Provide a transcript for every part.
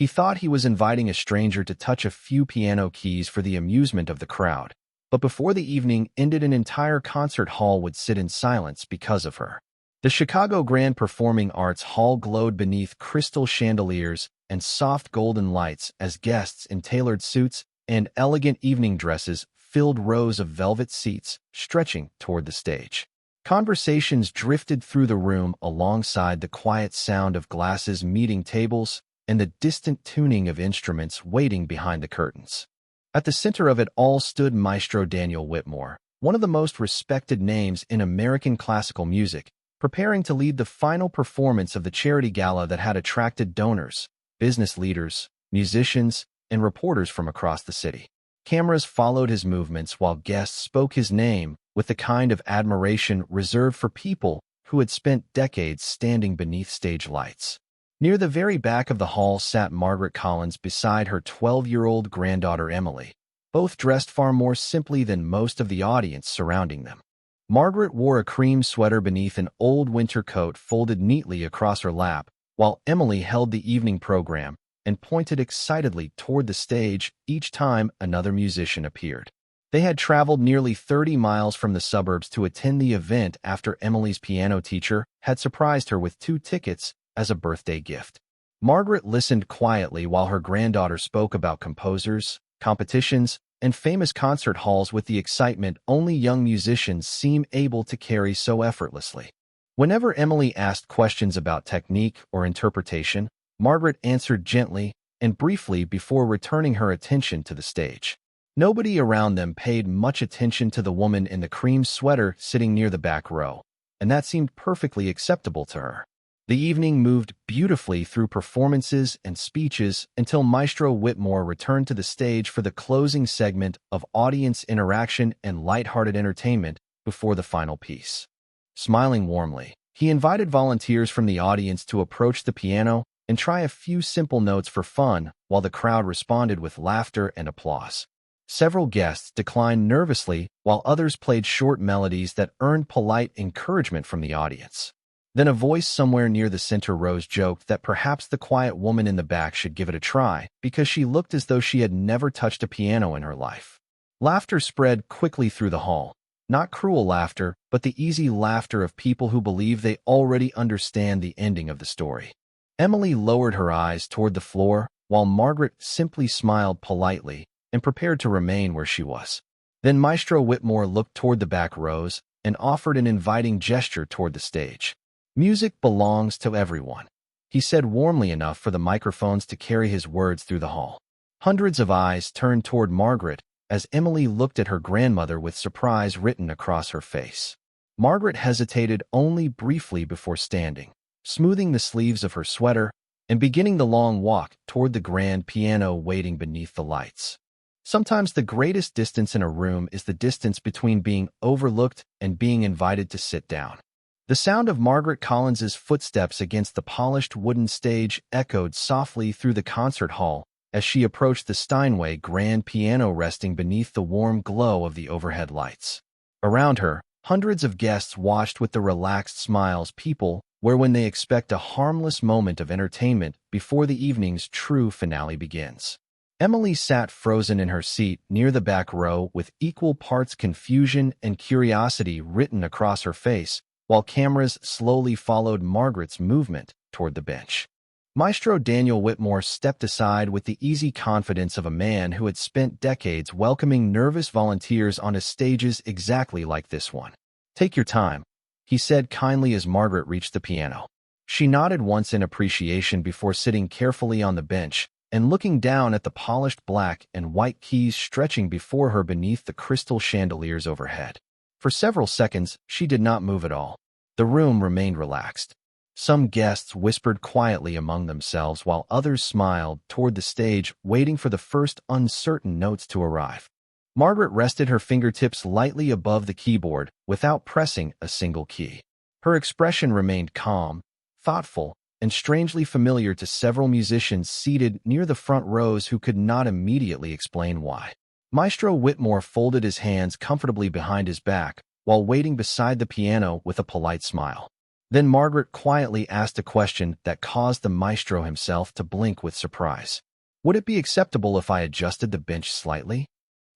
He thought he was inviting a stranger to touch a few piano keys for the amusement of the crowd. But before the evening ended, an entire concert hall would sit in silence because of her. The Chicago Grand Performing Arts Hall glowed beneath crystal chandeliers and soft golden lights as guests in tailored suits and elegant evening dresses filled rows of velvet seats stretching toward the stage. Conversations drifted through the room alongside the quiet sound of glasses meeting tables and the distant tuning of instruments waiting behind the curtains. At the center of it all stood Maestro Daniel Whitmore, one of the most respected names in American classical music, preparing to lead the final performance of the charity gala that had attracted donors, business leaders, musicians, and reporters from across the city. Cameras followed his movements while guests spoke his name with the kind of admiration reserved for people who had spent decades standing beneath stage lights. Near the very back of the hall sat Margaret Collins beside her 12-year-old granddaughter Emily, both dressed far more simply than most of the audience surrounding them. Margaret wore a cream sweater beneath an old winter coat folded neatly across her lap, while Emily held the evening program and pointed excitedly toward the stage each time another musician appeared. They had traveled nearly 30 miles from the suburbs to attend the event after Emily's piano teacher had surprised her with 2 tickets as a birthday gift. Margaret listened quietly while her granddaughter spoke about composers, competitions, and famous concert halls with the excitement only young musicians seem able to carry so effortlessly. Whenever Emily asked questions about technique or interpretation, Margaret answered gently and briefly before returning her attention to the stage. Nobody around them paid much attention to the woman in the cream sweater sitting near the back row, and that seemed perfectly acceptable to her. The evening moved beautifully through performances and speeches until Maestro Whitmore returned to the stage for the closing segment of audience interaction and lighthearted entertainment before the final piece. Smiling warmly, he invited volunteers from the audience to approach the piano and try a few simple notes for fun while the crowd responded with laughter and applause. Several guests declined nervously while others played short melodies that earned polite encouragement from the audience. Then a voice somewhere near the center rows joked that perhaps the quiet woman in the back should give it a try because she looked as though she had never touched a piano in her life. Laughter spread quickly through the hall. Not cruel laughter, but the easy laughter of people who believe they already understand the ending of the story. Emily lowered her eyes toward the floor, while Margaret simply smiled politely and prepared to remain where she was. Then Maestro Whitmore looked toward the back rows and offered an inviting gesture toward the stage. "Music belongs to everyone," he said warmly enough for the microphones to carry his words through the hall. Hundreds of eyes turned toward Margaret as Emily looked at her grandmother with surprise written across her face. Margaret hesitated only briefly before standing, smoothing the sleeves of her sweater, and beginning the long walk toward the grand piano waiting beneath the lights. Sometimes the greatest distance in a room is the distance between being overlooked and being invited to sit down. The sound of Margaret Collins's footsteps against the polished wooden stage echoed softly through the concert hall as she approached the Steinway grand piano resting beneath the warm glow of the overhead lights. Around her, hundreds of guests watched with the relaxed smiles people wear when they expect a harmless moment of entertainment before the evening's true finale begins. Emily sat frozen in her seat near the back row with equal parts confusion and curiosity written across her face, while cameras slowly followed Margaret's movement toward the bench. Maestro Daniel Whitmore stepped aside with the easy confidence of a man who had spent decades welcoming nervous volunteers onto stages exactly like this one. "Take your time," he said kindly as Margaret reached the piano. She nodded once in appreciation before sitting carefully on the bench and looking down at the polished black and white keys stretching before her beneath the crystal chandeliers overhead. For several seconds, she did not move at all. The room remained relaxed. Some guests whispered quietly among themselves while others smiled toward the stage, waiting for the first uncertain notes to arrive. Margaret rested her fingertips lightly above the keyboard without pressing a single key. Her expression remained calm, thoughtful, and strangely familiar to several musicians seated near the front rows who could not immediately explain why. Maestro Whitmore folded his hands comfortably behind his back while waiting beside the piano with a polite smile. Then Margaret quietly asked a question that caused the maestro himself to blink with surprise. Would it be acceptable if I adjusted the bench slightly?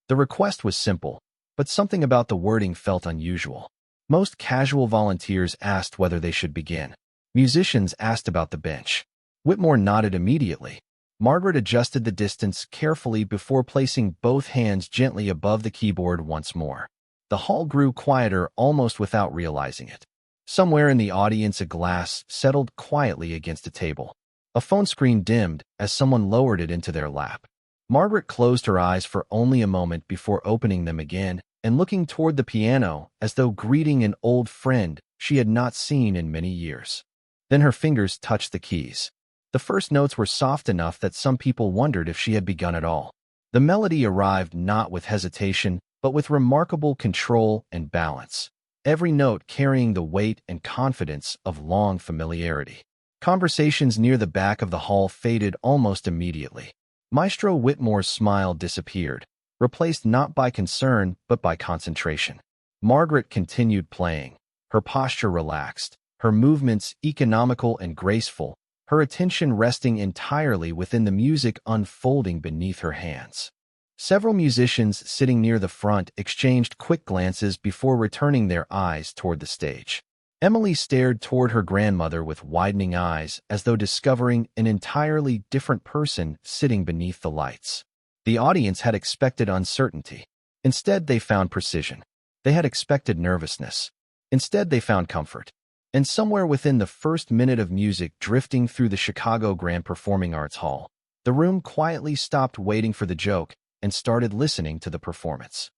The request was simple, but something about the wording felt unusual. Most casual volunteers asked whether they should begin. Musicians asked about the bench. Whitmore nodded immediately. Margaret adjusted the distance carefully before placing both hands gently above the keyboard once more. The hall grew quieter almost without realizing it. Somewhere in the audience, a glass settled quietly against a table. A phone screen dimmed as someone lowered it into their lap. Margaret closed her eyes for only a moment before opening them again and looking toward the piano as though greeting an old friend she had not seen in many years. Then her fingers touched the keys. The first notes were soft enough that some people wondered if she had begun at all. The melody arrived not with hesitation, but with remarkable control and balance, every note carrying the weight and confidence of long familiarity. Conversations near the back of the hall faded almost immediately. Maestro Whitmore's smile disappeared, replaced not by concern but by concentration. Margaret continued playing, her posture relaxed, her movements economical and graceful, her attention resting entirely within the music unfolding beneath her hands. Several musicians sitting near the front exchanged quick glances before returning their eyes toward the stage. Emily stared toward her grandmother with widening eyes as though discovering an entirely different person sitting beneath the lights. The audience had expected uncertainty. Instead, they found precision. They had expected nervousness. Instead, they found comfort. And somewhere within the first minute of music drifting through the Chicago Grand Performing Arts Hall, the room quietly stopped waiting for the joke and started listening to the performance.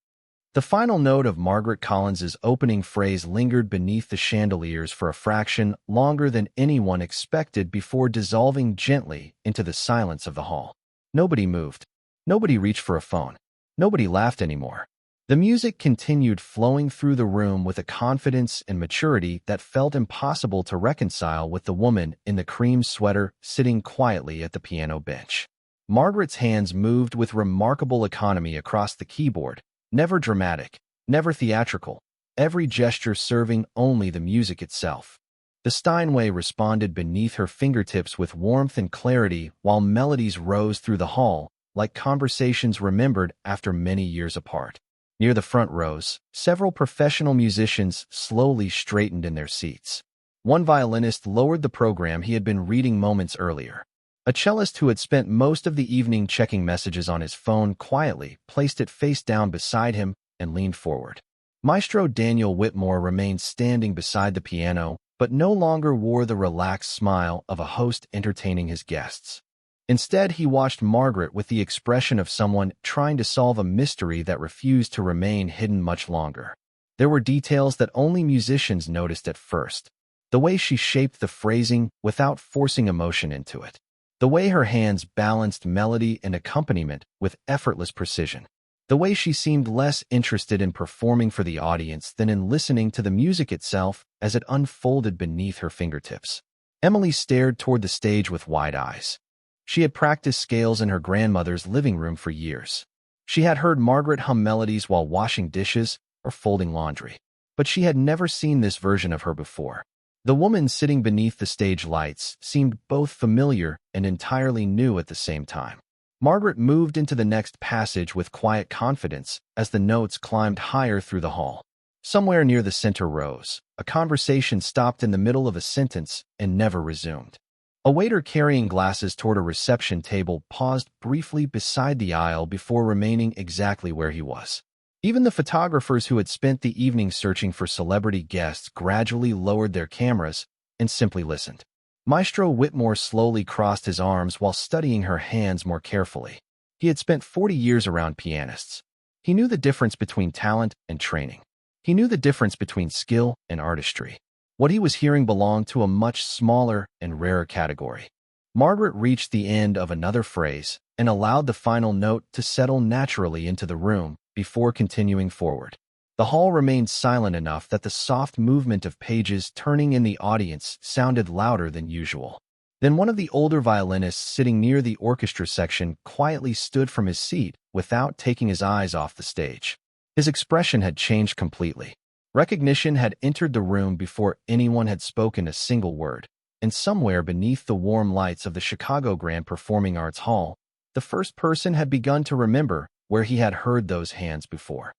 The final note of Margaret Collins's opening phrase lingered beneath the chandeliers for a fraction longer than anyone expected before dissolving gently into the silence of the hall. Nobody moved. Nobody reached for a phone. Nobody laughed anymore. The music continued flowing through the room with a confidence and maturity that felt impossible to reconcile with the woman in the cream sweater sitting quietly at the piano bench. Margaret's hands moved with remarkable economy across the keyboard, never dramatic, never theatrical, every gesture serving only the music itself. The Steinway responded beneath her fingertips with warmth and clarity while melodies rose through the hall, like conversations remembered after many years apart. Near the front rows, several professional musicians slowly straightened in their seats. One violinist lowered the program he had been reading moments earlier. A cellist who had spent most of the evening checking messages on his phone quietly placed it face down beside him and leaned forward. Maestro Daniel Whitmore remained standing beside the piano, but no longer wore the relaxed smile of a host entertaining his guests. Instead, he watched Margaret with the expression of someone trying to solve a mystery that refused to remain hidden much longer. There were details that only musicians noticed at first. The way she shaped the phrasing without forcing emotion into it. The way her hands balanced melody and accompaniment with effortless precision. The way she seemed less interested in performing for the audience than in listening to the music itself as it unfolded beneath her fingertips. Emily stared toward the stage with wide eyes. She had practiced scales in her grandmother's living room for years. She had heard Margaret hum melodies while washing dishes or folding laundry. But she had never seen this version of her before. The woman sitting beneath the stage lights seemed both familiar and entirely new at the same time. Margaret moved into the next passage with quiet confidence as the notes climbed higher through the hall. Somewhere near the center rows, a conversation stopped in the middle of a sentence and never resumed. A waiter carrying glasses toward a reception table paused briefly beside the aisle before remaining exactly where he was. Even the photographers who had spent the evening searching for celebrity guests gradually lowered their cameras and simply listened. Maestro Whitmore slowly crossed his arms while studying her hands more carefully. He had spent 40 years around pianists. He knew the difference between talent and training. He knew the difference between skill and artistry. What he was hearing belonged to a much smaller and rarer category. Margaret reached the end of another phrase and allowed the final note to settle naturally into the room before continuing forward. The hall remained silent enough that the soft movement of pages turning in the audience sounded louder than usual. Then one of the older violinists sitting near the orchestra section quietly stood from his seat without taking his eyes off the stage. His expression had changed completely. Recognition had entered the room before anyone had spoken a single word, and somewhere beneath the warm lights of the Chicago Grand Performing Arts Hall, the first person had begun to remember where he had heard those hands before.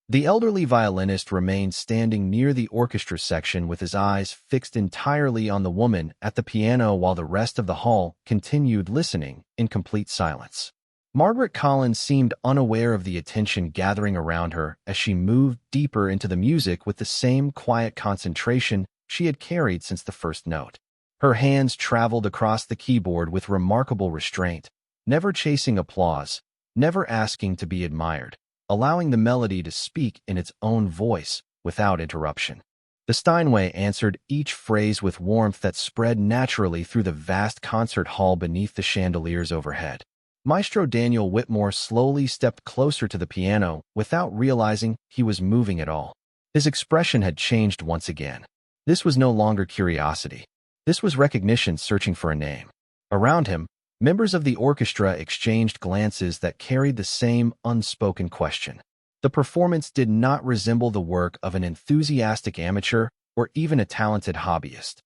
The elderly violinist remained standing near the orchestra section with his eyes fixed entirely on the woman at the piano while the rest of the hall continued listening in complete silence. Margaret Collins seemed unaware of the attention gathering around her as she moved deeper into the music with the same quiet concentration she had carried since the first note. Her hands traveled across the keyboard with remarkable restraint, never chasing applause, never asking to be admired, allowing the melody to speak in its own voice without interruption. The Steinway answered each phrase with warmth that spread naturally through the vast concert hall beneath the chandeliers overhead. Maestro Daniel Whitmore slowly stepped closer to the piano without realizing he was moving at all. His expression had changed once again. This was no longer curiosity. This was recognition searching for a name. Around him, members of the orchestra exchanged glances that carried the same unspoken question. The performance did not resemble the work of an enthusiastic amateur or even a talented hobbyist.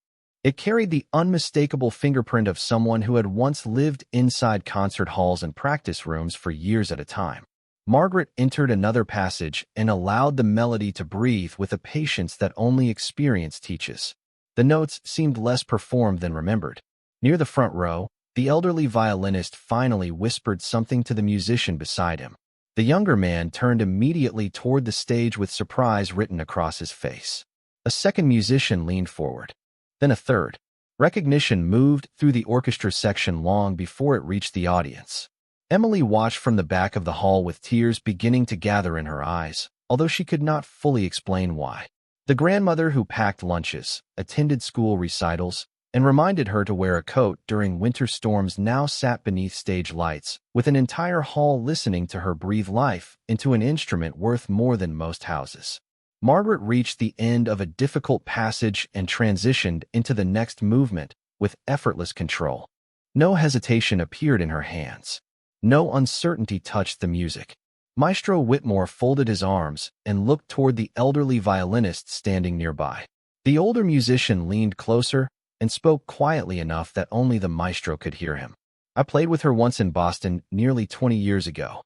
It carried the unmistakable fingerprint of someone who had once lived inside concert halls and practice rooms for years at a time. Margaret entered another passage and allowed the melody to breathe with a patience that only experience teaches. The notes seemed less performed than remembered. Near the front row, the elderly violinist finally whispered something to the musician beside him. The younger man turned immediately toward the stage with surprise written across his face. A second musician leaned forward. Then a third. Recognition moved through the orchestra section long before it reached the audience. Emily watched from the back of the hall with tears beginning to gather in her eyes, although she could not fully explain why. The grandmother who packed lunches, attended school recitals, and reminded her to wear a coat during winter storms now sat beneath stage lights, with an entire hall listening to her breathe life into an instrument worth more than most houses. Margaret reached the end of a difficult passage and transitioned into the next movement with effortless control. No hesitation appeared in her hands. No uncertainty touched the music. Maestro Whitmore folded his arms and looked toward the elderly violinist standing nearby. The older musician leaned closer and spoke quietly enough that only the maestro could hear him. "I played with her once in Boston nearly 20 years ago."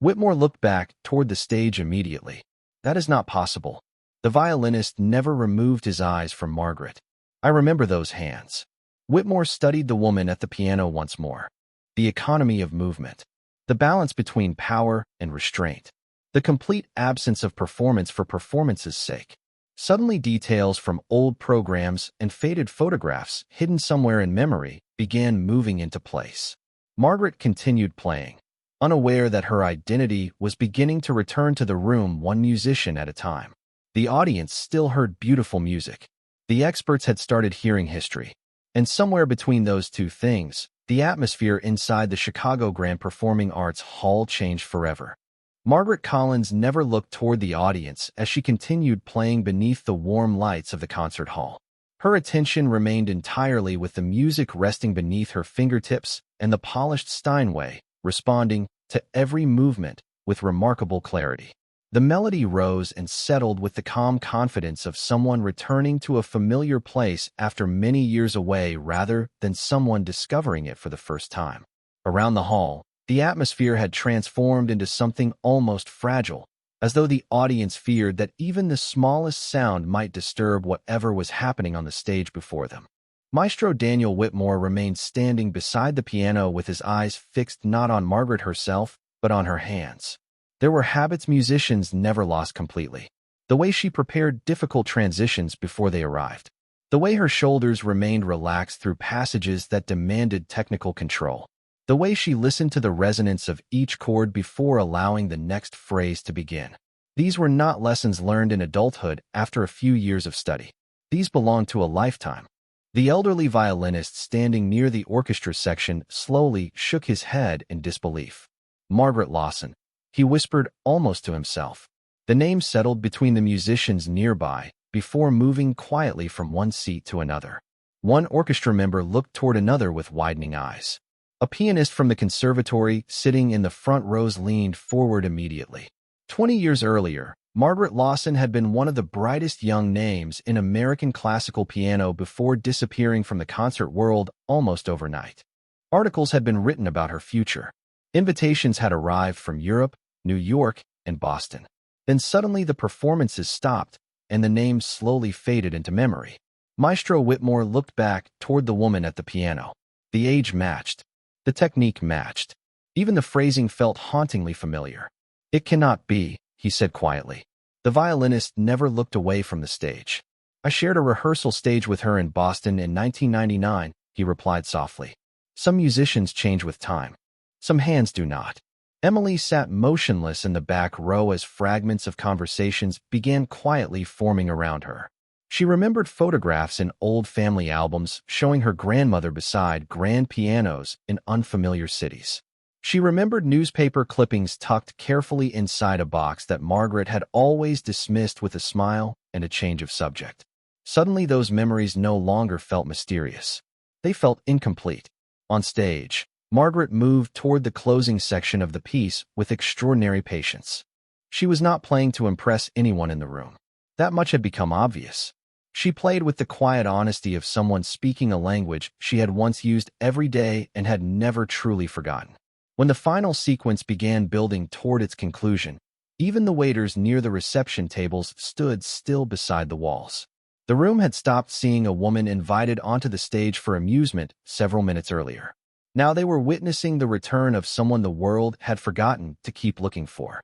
Whitmore looked back toward the stage immediately. "That is not possible." The violinist never removed his eyes from Margaret. "I remember those hands." Whitmore studied the woman at the piano once more. The economy of movement. The balance between power and restraint. The complete absence of performance for performance's sake. Suddenly details from old programs and faded photographs hidden somewhere in memory began moving into place. Margaret continued playing, unaware that her identity was beginning to return to the room one musician at a time. The audience still heard beautiful music. The experts had started hearing history. And somewhere between those two things, the atmosphere inside the Chicago Grand Performing Arts Hall changed forever. Margaret Collins never looked toward the audience as she continued playing beneath the warm lights of the concert hall. Her attention remained entirely with the music resting beneath her fingertips and the polished Steinway, responding to every movement with remarkable clarity. The melody rose and settled with the calm confidence of someone returning to a familiar place after many years away rather than someone discovering it for the first time. Around the hall, the atmosphere had transformed into something almost fragile, as though the audience feared that even the smallest sound might disturb whatever was happening on the stage before them. Maestro Daniel Whitmore remained standing beside the piano with his eyes fixed not on Margaret herself, but on her hands. There were habits musicians never lost completely. The way she prepared difficult transitions before they arrived. The way her shoulders remained relaxed through passages that demanded technical control. The way she listened to the resonance of each chord before allowing the next phrase to begin. These were not lessons learned in adulthood after a few years of study. These belonged to a lifetime. The elderly violinist standing near the orchestra section slowly shook his head in disbelief. "Margaret Lawson," he whispered almost to himself. The name settled between the musicians nearby before moving quietly from one seat to another. One orchestra member looked toward another with widening eyes. A pianist from the conservatory sitting in the front rows leaned forward immediately. 20 years earlier, Margaret Lawson had been one of the brightest young names in American classical piano before disappearing from the concert world almost overnight. Articles had been written about her future. Invitations had arrived from Europe, New York, and Boston. Then suddenly the performances stopped, and the name slowly faded into memory. Maestro Whitmore looked back toward the woman at the piano. The age matched. The technique matched. Even the phrasing felt hauntingly familiar. "It cannot be," he said quietly. The violinist never looked away from the stage. "I shared a rehearsal stage with her in Boston in 1999, he replied softly. "Some musicians change with time. Some hands do not." Emily sat motionless in the back row as fragments of conversations began quietly forming around her. She remembered photographs in old family albums showing her grandmother beside grand pianos in unfamiliar cities. She remembered newspaper clippings tucked carefully inside a box that Margaret had always dismissed with a smile and a change of subject. Suddenly those memories no longer felt mysterious. They felt incomplete. On stage, Margaret moved toward the closing section of the piece with extraordinary patience. She was not playing to impress anyone in the room. That much had become obvious. She played with the quiet honesty of someone speaking a language she had once used every day and had never truly forgotten. When the final sequence began building toward its conclusion, even the waiters near the reception tables stood still beside the walls. The room had stopped seeing a woman invited onto the stage for amusement several minutes earlier. Now they were witnessing the return of someone the world had forgotten to keep looking for.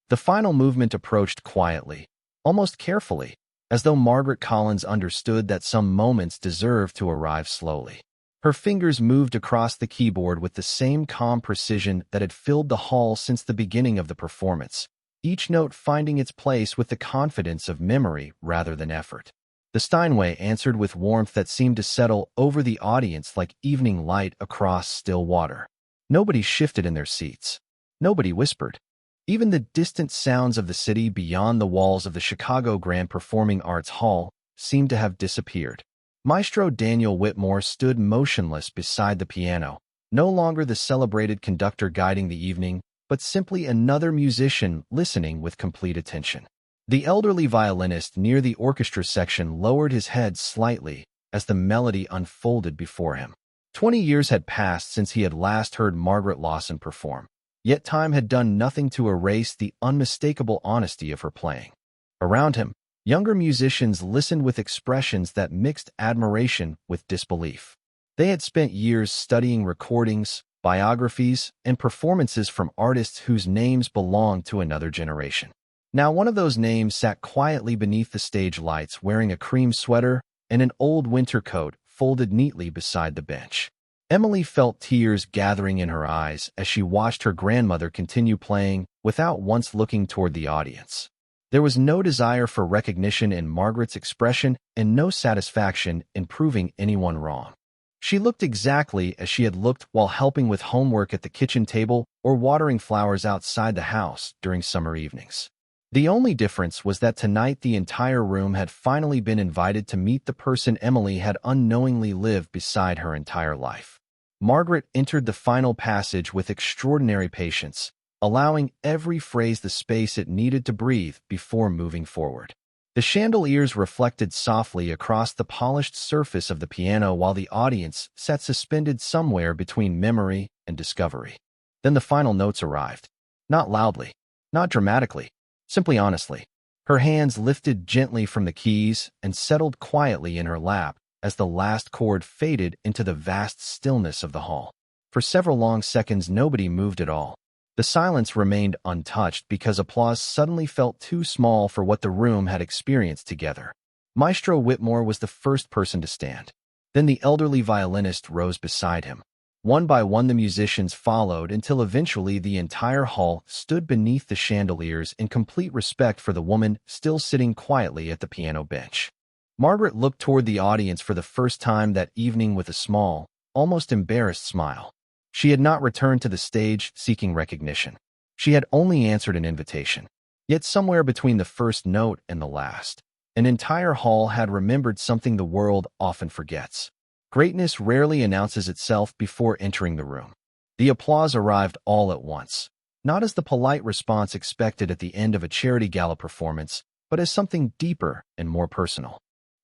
The final movement approached quietly, almost carefully, as though Margaret Collins understood that some moments deserved to arrive slowly. Her fingers moved across the keyboard with the same calm precision that had filled the hall since the beginning of the performance, each note finding its place with the confidence of memory rather than effort. The Steinway answered with warmth that seemed to settle over the audience like evening light across still water. Nobody shifted in their seats. Nobody whispered. Even the distant sounds of the city beyond the walls of the Chicago Grand Performing Arts Hall seemed to have disappeared. Maestro Daniel Whitmore stood motionless beside the piano, no longer the celebrated conductor guiding the evening, but simply another musician listening with complete attention. The elderly violinist near the orchestra section lowered his head slightly as the melody unfolded before him. 20 years had passed since he had last heard Margaret Lawson perform, yet time had done nothing to erase the unmistakable honesty of her playing. Around him, younger musicians listened with expressions that mixed admiration with disbelief. They had spent years studying recordings, biographies, and performances from artists whose names belonged to another generation. Now one of those names sat quietly beneath the stage lights wearing a cream sweater and an old winter coat folded neatly beside the bench. Emily felt tears gathering in her eyes as she watched her grandmother continue playing without once looking toward the audience. There was no desire for recognition in Margaret's expression and no satisfaction in proving anyone wrong. She looked exactly as she had looked while helping with homework at the kitchen table or watering flowers outside the house during summer evenings. The only difference was that tonight the entire room had finally been invited to meet the person Emily had unknowingly lived beside her entire life. Margaret entered the final passage with extraordinary patience, allowing every phrase the space it needed to breathe before moving forward. The chandeliers reflected softly across the polished surface of the piano while the audience sat suspended somewhere between memory and discovery. Then the final notes arrived. Not loudly, not dramatically, simply honestly. Her hands lifted gently from the keys and settled quietly in her lap as the last chord faded into the vast stillness of the hall. For several long seconds nobody moved at all. The silence remained untouched because applause suddenly felt too small for what the room had experienced together. Maestro Whitmore was the first person to stand. Then the elderly violinist rose beside him. One by one the musicians followed until eventually the entire hall stood beneath the chandeliers in complete respect for the woman still sitting quietly at the piano bench. Margaret looked toward the audience for the first time that evening with a small, almost embarrassed smile. She had not returned to the stage seeking recognition. She had only answered an invitation. Yet somewhere between the first note and the last, an entire hall had remembered something the world often forgets. Greatness rarely announces itself before entering the room. The applause arrived all at once. not as the polite response expected at the end of a charity gala performance, but as something deeper and more personal.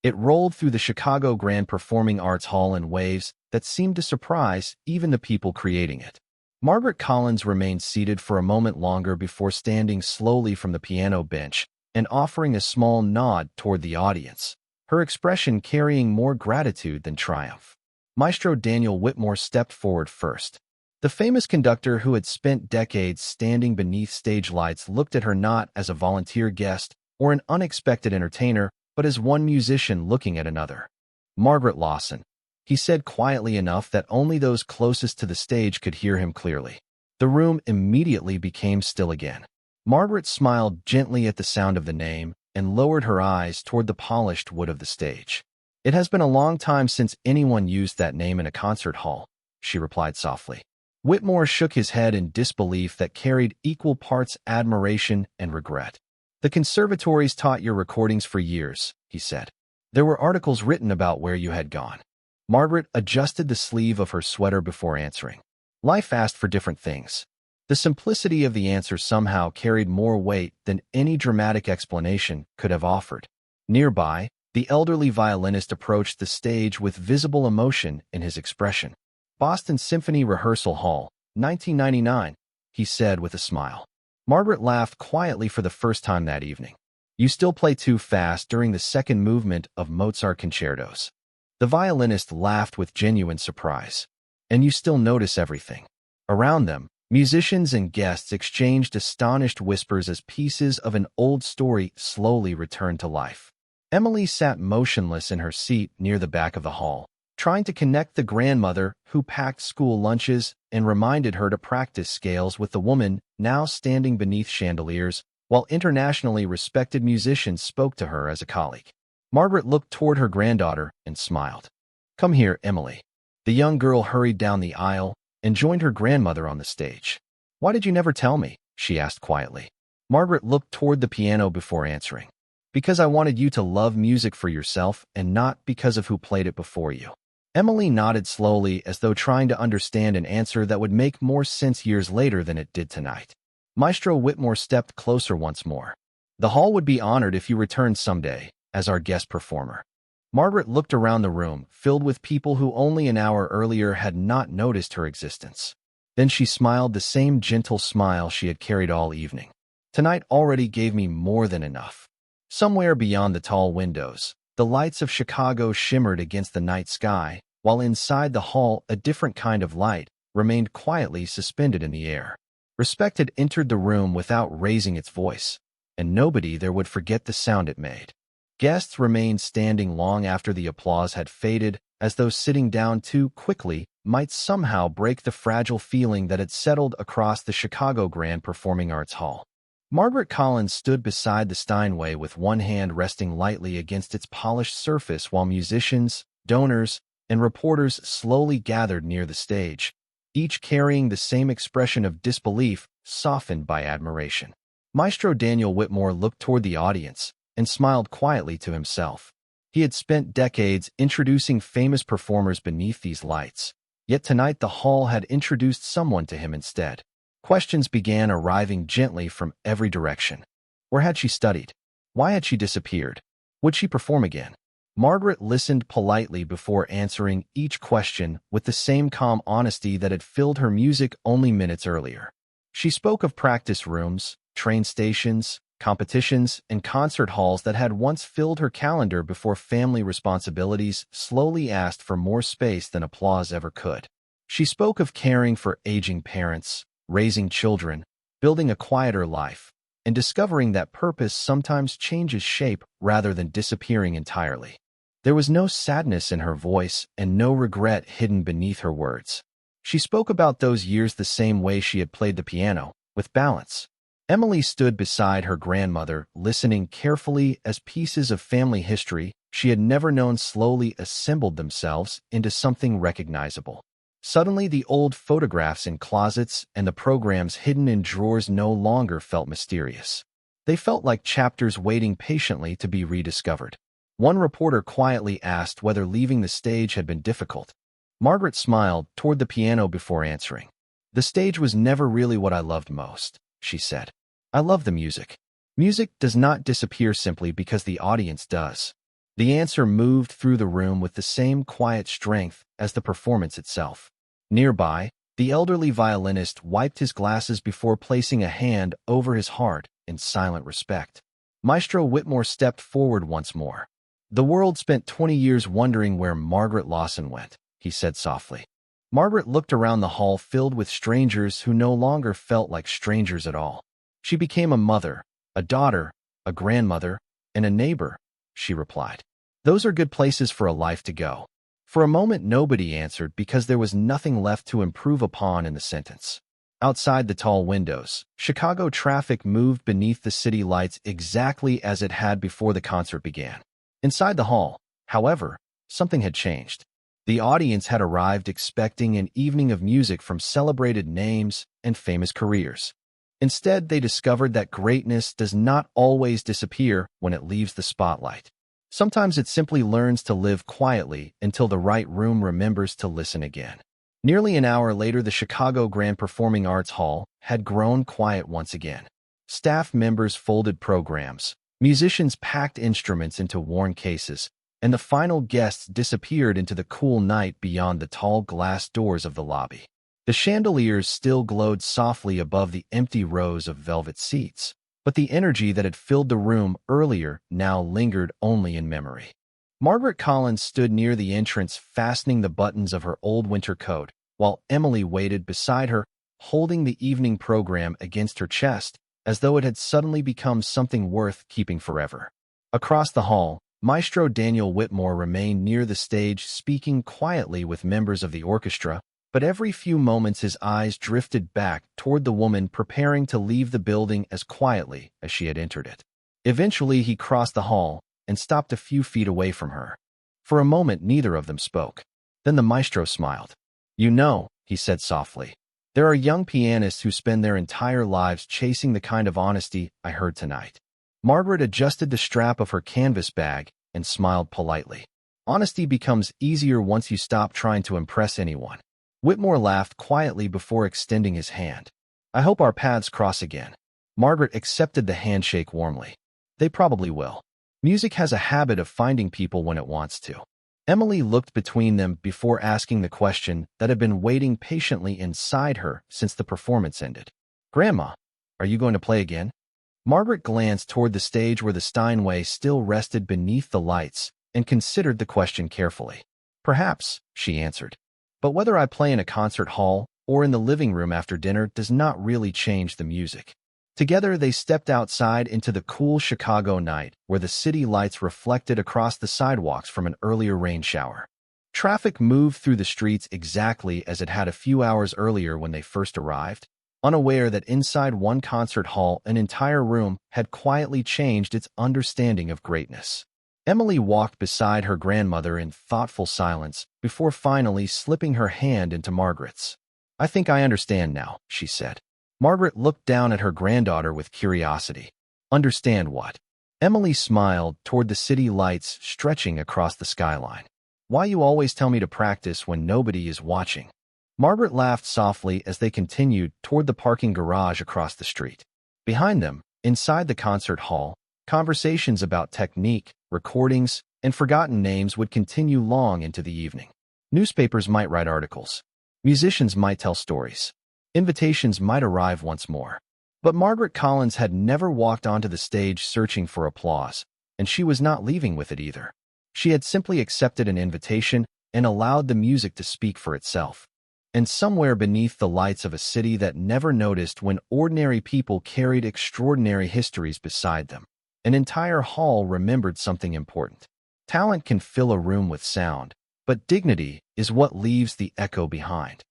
It rolled through the Chicago Grand Performing Arts Hall in waves that seemed to surprise even the people creating it. Margaret Collins remained seated for a moment longer before standing slowly from the piano bench and offering a small nod toward the audience, her expression carrying more gratitude than triumph. Maestro Daniel Whitmore stepped forward first. The famous conductor who had spent decades standing beneath stage lights looked at her not as a volunteer guest or an unexpected entertainer, but as one musician looking at another. "Margaret Lawson," he said quietly enough that only those closest to the stage could hear him clearly. The room immediately became still again. Margaret smiled gently at the sound of the name and lowered her eyes toward the polished wood of the stage. "It has been a long time since anyone used that name in a concert hall," she replied softly. Whitmore shook his head in disbelief that carried equal parts admiration and regret. "The conservatories taught your recordings for years," he said. "There were articles written about where you had gone." Margaret adjusted the sleeve of her sweater before answering. Life asked for different things. The simplicity of the answer somehow carried more weight than any dramatic explanation could have offered. Nearby, the elderly violinist approached the stage with visible emotion in his expression. "Boston Symphony Rehearsal Hall, 1999, he said with a smile. Margaret laughed quietly for the first time that evening. "You still play too fast during the second movement of Mozart concertos." The violinist laughed with genuine surprise. "And you still notice everything." Around them, musicians and guests exchanged astonished whispers as pieces of an old story slowly returned to life. Emily sat motionless in her seat near the back of the hall, trying to connect the grandmother who packed school lunches and reminded her to practice scales with the woman now standing beneath chandeliers, while internationally respected musicians spoke to her as a colleague. Margaret looked toward her granddaughter and smiled. "Come here, Emily." The young girl hurried down the aisle and joined her grandmother on the stage. "Why did you never tell me?" she asked quietly. Margaret looked toward the piano before answering. "Because I wanted you to love music for yourself and not because of who played it before you." Emily nodded slowly as though trying to understand an answer that would make more sense years later than it did tonight. Maestro Whitmore stepped closer once more. "The hall would be honored if you returned someday as our guest performer." Margaret looked around the room, filled with people who only an hour earlier had not noticed her existence. Then she smiled the same gentle smile she had carried all evening. "Tonight already gave me more than enough." Somewhere beyond the tall windows, the lights of Chicago shimmered against the night sky, while inside the hall a different kind of light remained quietly suspended in the air. Respect had entered the room without raising its voice, and nobody there would forget the sound it made. Guests remained standing long after the applause had faded, as though sitting down too quickly might somehow break the fragile feeling that had settled across the Chicago Grand Performing Arts Hall. Margaret Collins stood beside the Steinway with one hand resting lightly against its polished surface while musicians, donors, and reporters slowly gathered near the stage, each carrying the same expression of disbelief softened by admiration. Maestro Daniel Whitmore looked toward the audience and smiled quietly to himself. He had spent decades introducing famous performers beneath these lights, yet tonight the hall had introduced someone to him instead. Questions began arriving gently from every direction. Where had she studied? Why had she disappeared? Would she perform again? Margaret listened politely before answering each question with the same calm honesty that had filled her music only minutes earlier. She spoke of practice rooms, train stations, competitions, and concert halls that had once filled her calendar before family responsibilities slowly asked for more space than applause ever could. She spoke of caring for aging parents, raising children, building a quieter life, and discovering that purpose sometimes changes shape rather than disappearing entirely. There was no sadness in her voice and no regret hidden beneath her words. She spoke about those years the same way she had played the piano, with balance. Emily stood beside her grandmother, listening carefully as pieces of family history she had never known slowly assembled themselves into something recognizable. Suddenly, the old photographs in closets and the programs hidden in drawers no longer felt mysterious. They felt like chapters waiting patiently to be rediscovered. One reporter quietly asked whether leaving the stage had been difficult. Margaret smiled toward the piano before answering. The stage was never really what I loved most, she said. I love the music. Music does not disappear simply because the audience does. The answer moved through the room with the same quiet strength as the performance itself. Nearby, the elderly violinist wiped his glasses before placing a hand over his heart in silent respect. Maestro Whitmore stepped forward once more. The world spent 20 years wondering where Margaret Lawson went, he said softly. Margaret looked around the hall filled with strangers who no longer felt like strangers at all. She became a mother, a daughter, a grandmother, and a neighbor, she replied. Those are good places for a life to go. For a moment nobody answered because there was nothing left to improve upon in the sentence. Outside the tall windows, Chicago traffic moved beneath the city lights exactly as it had before the concert began. Inside the hall, however, something had changed. The audience had arrived expecting an evening of music from celebrated names and famous careers. Instead, they discovered that greatness does not always disappear when it leaves the spotlight. Sometimes it simply learns to live quietly until the right room remembers to listen again. Nearly an hour later, the Chicago Grand Performing Arts Hall had grown quiet once again. Staff members folded programs, musicians packed instruments into worn cases, and the final guests disappeared into the cool night beyond the tall glass doors of the lobby. The chandeliers still glowed softly above the empty rows of velvet seats, but the energy that had filled the room earlier now lingered only in memory. Margaret Collins stood near the entrance, fastening the buttons of her old winter coat, while Emily waited beside her, holding the evening program against her chest, as though it had suddenly become something worth keeping forever. Across the hall, Maestro Daniel Whitmore remained near the stage, speaking quietly with members of the orchestra, but every few moments his eyes drifted back toward the woman preparing to leave the building as quietly as she had entered it. Eventually, he crossed the hall and stopped a few feet away from her. For a moment, neither of them spoke. Then the maestro smiled. "You know," he said softly, "there are young pianists who spend their entire lives chasing the kind of honesty I heard tonight." Margaret adjusted the strap of her canvas bag and smiled politely. "Honesty becomes easier once you stop trying to impress anyone." Whitmore laughed quietly before extending his hand. "I hope our paths cross again." Margaret accepted the handshake warmly. "They probably will. Music has a habit of finding people when it wants to." Emily looked between them before asking the question that had been waiting patiently inside her since the performance ended. "Grandma, are you going to play again?" Margaret glanced toward the stage where the Steinway still rested beneath the lights and considered the question carefully. "Perhaps," she answered. "But whether I play in a concert hall or in the living room after dinner does not really change the music." Together, they stepped outside into the cool Chicago night where the city lights reflected across the sidewalks from an earlier rain shower. Traffic moved through the streets exactly as it had a few hours earlier when they first arrived, unaware that inside one concert hall an entire room had quietly changed its understanding of greatness. Emily walked beside her grandmother in thoughtful silence before finally slipping her hand into Margaret's. "I think I understand now," she said. Margaret looked down at her granddaughter with curiosity. "Understand what?" Emily smiled toward the city lights stretching across the skyline. "Why you always tell me to practice when nobody is watching." Margaret laughed softly as they continued toward the parking garage across the street. Behind them, inside the concert hall, conversations about technique, recordings, and forgotten names would continue long into the evening. Newspapers might write articles. Musicians might tell stories. Invitations might arrive once more. But Margaret Collins had never walked onto the stage searching for applause, and she was not leaving with it either. She had simply accepted an invitation and allowed the music to speak for itself. And somewhere beneath the lights of a city that never noticed when ordinary people carried extraordinary histories beside them, an entire hall remembered something important. Talent can fill a room with sound, but dignity is what leaves the echo behind.